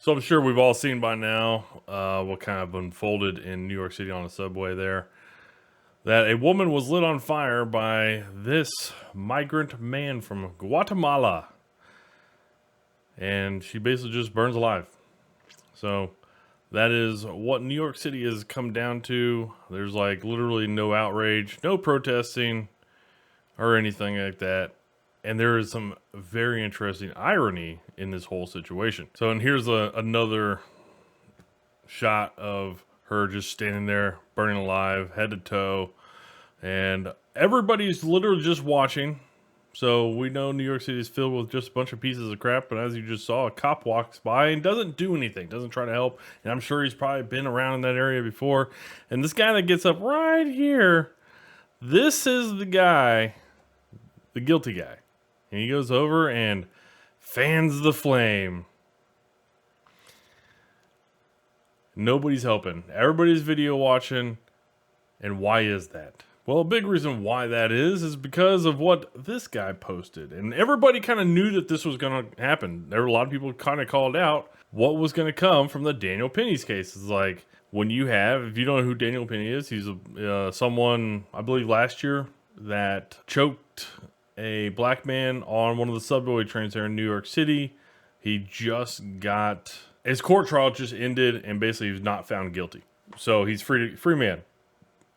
So I'm sure we've all seen by now what kind of unfolded in New York City on the subway there. That a woman was lit on fire by this migrant man from Guatemala. And she basically just burns alive. So that is what New York City has come down to. There's like literally no outrage, no protesting, or anything like that. And there is some very interesting irony in this whole situation. So, and here's another shot of her just standing there, burning alive, head to toe, and everybody's literally just watching. So we know New York City is filled with just a bunch of pieces of crap, but as you just saw, a cop walks by and doesn't do anything, doesn't try to help, and I'm sure he's probably been around in that area before. And this guy that gets up right here, this is the guy, the guilty guy. And he goes over and fans the flame. Nobody's helping. Everybody's video watching. And why is that? Well, a big reason why that is because of what this guy posted. And everybody kind of knew that this was going to happen. There were a lot of people kind of called out what was going to come from the Daniel Penny's case. It's like when you have, if you don't know who Daniel Penny is, he's someone, I believe last year, that choked a black man on one of the subway trains there in New York City. He just got, his court trial just ended and basically he was not found guilty. So he's free man.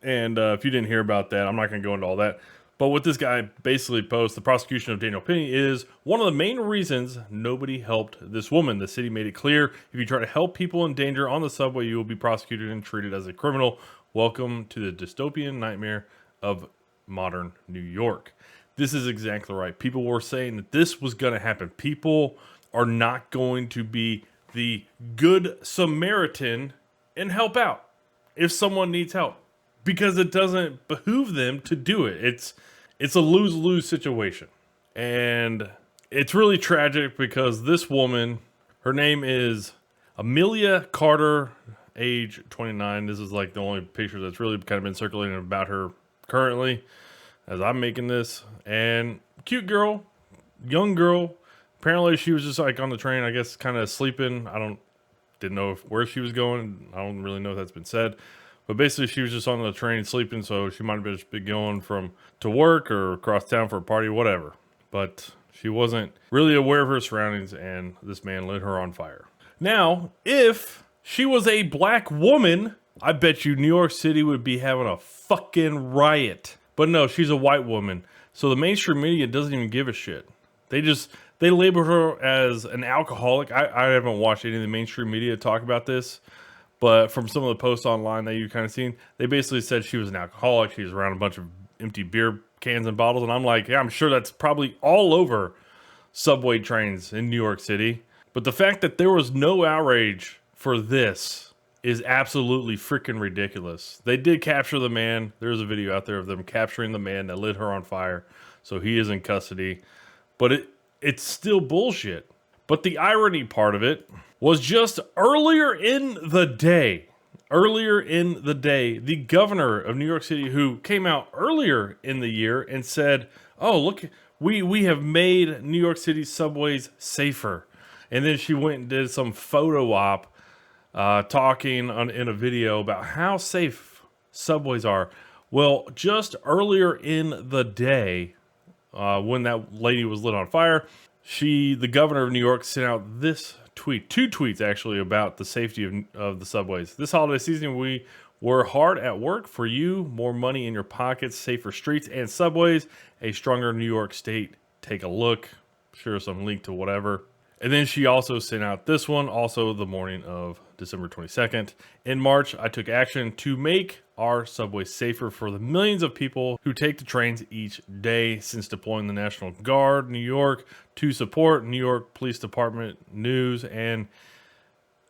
And if you didn't hear about that, I'm not going to go into all that. But what this guy basically posts, the prosecution of Daniel Penny, is one of the main reasons nobody helped this woman. The city made it clear, if you try to help people in danger on the subway, you will be prosecuted and treated as a criminal. Welcome to the dystopian nightmare of modern New York. This is exactly right. People were saying that this was going to happen. People are not going to be the good Samaritan and help out if someone needs help, because it doesn't behoove them to do it. It's a lose-lose situation. And it's really tragic because this woman, her name is Amelia Carter, age 29. This is like the only picture that's really kind of been circulating about her currently as I'm making this. And cute girl, young girl. Apparently she was just like on the train, I guess, kind of sleeping. Didn't know where she was going. I don't really know if that's been said. But basically, she was just on the train sleeping, so she might have just been going to work or across town for a party, whatever. But she wasn't really aware of her surroundings, and this man lit her on fire. Now, if she was a black woman, I bet you New York City would be having a fucking riot. But no, she's a white woman, so the mainstream media doesn't even give a shit. They labeled her as an alcoholic. I haven't watched any of the mainstream media talk about this. But from some of the posts online that you've kind of seen, they basically said she was an alcoholic. She was around a bunch of empty beer cans and bottles. And I'm like, yeah, I'm sure that's probably all over subway trains in New York City. But the fact that there was no outrage for this is absolutely freaking ridiculous. They did capture the man. There's a video out there of them capturing the man that lit her on fire. So he is in custody. But it's still bullshit. But the irony part of it was just earlier in the day, the governor of New York City, who came out earlier in the year and said, oh, look, we have made New York City subways safer. And then she went and did some photo op talking in a video about how safe subways are. Well, just earlier in the day, when that lady was lit on fire, the governor of New York, sent out this tweet, 2 tweets actually, about the safety of the subways. This holiday season, we were hard at work for you. More money in your pockets, safer streets and subways, a stronger New York State. Take a look. Sure, some link to whatever. And then she also sent out this one, also the morning of December 22nd. In March, I took action to make our subway safer for the millions of people who take the trains each day. Since deploying the National Guard, New York, to support New York Police Department news and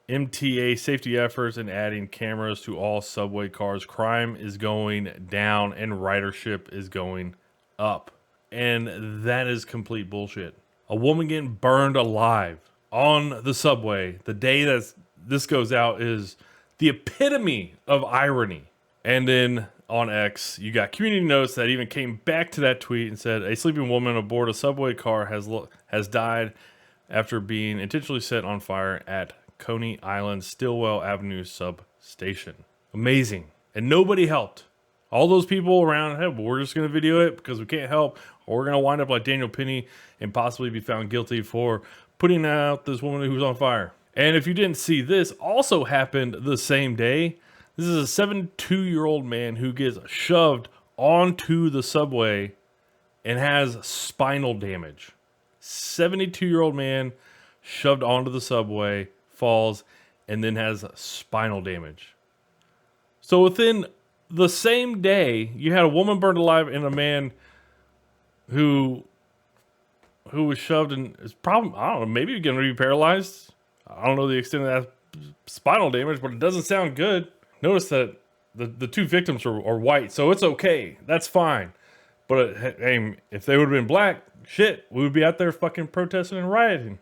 MTA safety efforts and adding cameras to all subway cars, crime is going down and ridership is going up. And that is complete bullshit. A woman getting burned alive on the subway the day that this goes out is the epitome of irony. And then on X, you got community notes that even came back to that tweet and said, a sleeping woman aboard a subway car has died after being intentionally set on fire at Coney Island Stillwell Avenue substation. Amazing. And nobody helped. All those people around, hey, we're just going to video it because we can't help, or we're going to wind up like Daniel Penny and possibly be found guilty for putting out this woman who was on fire. And if you didn't see, this also happened the same day. This is a 72-year-old man who gets shoved onto the subway and has spinal damage. 72-year-old man shoved onto the subway, falls, and then has spinal damage. So within the same day, you had a woman burned alive and a man who was shoved and is probably, I don't know, maybe going to be paralyzed. I don't know the extent of that spinal damage, but it doesn't sound good. Notice that the two victims are white, so it's okay. That's fine. But hey, if they would have been black, shit, we would be out there fucking protesting and rioting.